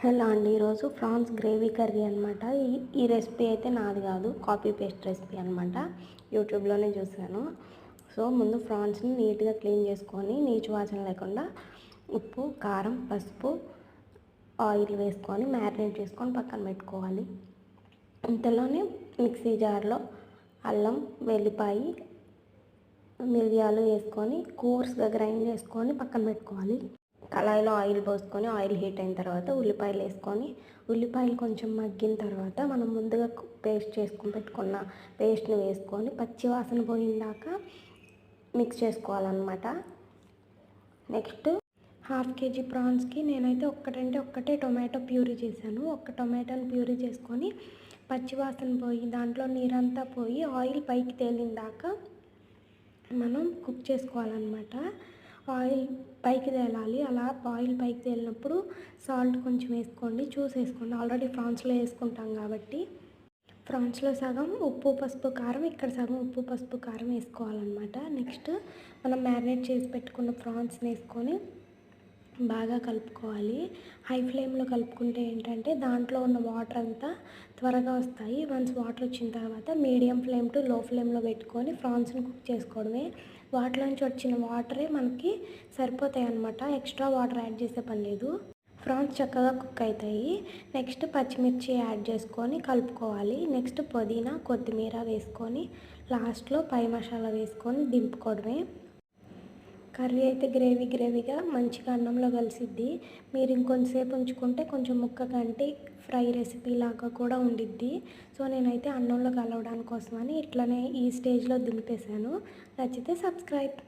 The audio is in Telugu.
హలో అండి, ఈరోజు ప్రాన్స్ గ్రేవీ కర్రీ అనమాట. ఈ రెసిపీ అయితే నాది కాదు, కాపీ పేస్ట్ రెసిపీ అనమాట. యూట్యూబ్లోనే చూశాను. సో ముందు ప్రాన్స్ని నీట్గా క్లీన్ చేసుకొని నీచు వాసన లేకుండా ఉప్పు, కారం, పసుపు, ఆయిల్ వేసుకొని మ్యారినేట్ చేసుకొని పక్కన పెట్టుకోవాలి. ఇంతలోనే మిక్సీ జార్లో అల్లం, వెల్లిపాయ, మిరియాలు వేసుకొని కోర్స్గా గ్రైండ్ చేసుకొని పక్కన పెట్టుకోవాలి. కళాయిలో ఆయిల్ పోసుకొని ఆయిల్ హీట్ అయిన తర్వాత ఉల్లిపాయలు వేసుకొని ఉల్లిపాయలు కొంచెం మగ్గిన తర్వాత మనం ముందుగా పేస్ట్ చేసుకొని పెట్టుకున్న పేస్ట్ని వేసుకొని పచ్చి వాసన పోయిందాక మిక్స్ చేసుకోవాలన్నమాట. నెక్స్ట్ 1/2 kg ప్రాన్స్కి నేనైతే ఒక్కటే టొమాటో ప్యూరీ చేశాను. ఒక్క టొమాటోని ప్యూరీ చేసుకొని పచ్చి వాసన పోయి దాంట్లో నీరంతా పోయి ఆయిల్ పైకి తేలిందాక మనం కుక్ చేసుకోవాలన్నమాట. ఆయిల్ పైకి తేలాలి. అలా ఆయిల్ పైకి తేలినప్పుడు సాల్ట్ కొంచెం వేసుకోండి, వేసుకోండి. ఆల్రెడీ ప్రాన్స్లో వేసుకుంటాం కాబట్టి ప్రాన్స్లో సగం ఉప్పు, పసుపు, కారం, ఇక్కడ సగం ఉప్పు, పసుపు, కారం వేసుకోవాలన్నమాట. నెక్స్ట్ మనం మ్యారినేట్ చేసి పెట్టుకున్న ప్రాన్స్ని వేసుకొని బాగా కలుపుకోవాలి. హై ఫ్లేమ్లో కలుపుకుంటే ఏంటంటే దాంట్లో ఉన్న వాటర్ అంతా త్వరగా వస్తాయి. వన్స్ వాటర్ వచ్చిన తర్వాత మీడియం ఫ్లేమ్ టు లో ఫ్లేమ్లో పెట్టుకొని ప్రాన్స్ని కుక్ చేసుకోవడమే. వాటిలోంచి వచ్చిన వాటరే మనకి సరిపోతాయి అన్నమాట. ఎక్స్ట్రా వాటర్ యాడ్ చేసే పని లేదు. ప్రాన్స్ చక్కగా కుక్ అవుతాయి. నెక్స్ట్ పచ్చిమిర్చి యాడ్ చేసుకొని కలుపుకోవాలి. నెక్స్ట్ పుదీనా, కొత్తిమీర వేసుకొని లాస్ట్లో పై మసాలా వేసుకొని దింపుకోవడమే. కర్రీ అయితే గ్రేవీగా మంచిగా అన్నంలో కలిసిద్ది. మీరు ఇంకొంచెంసేపు ఉంచుకుంటే కొంచెం ముక్క కంటి ఫ్రై రెసిపీ లాగా కూడా ఉండిద్ది. సో నేనైతే అన్నంలో కలవడానికి కోసమని ఇట్లనే ఈ స్టేజ్లో దింపేశాను. నచ్చితే సబ్స్క్రైబ్.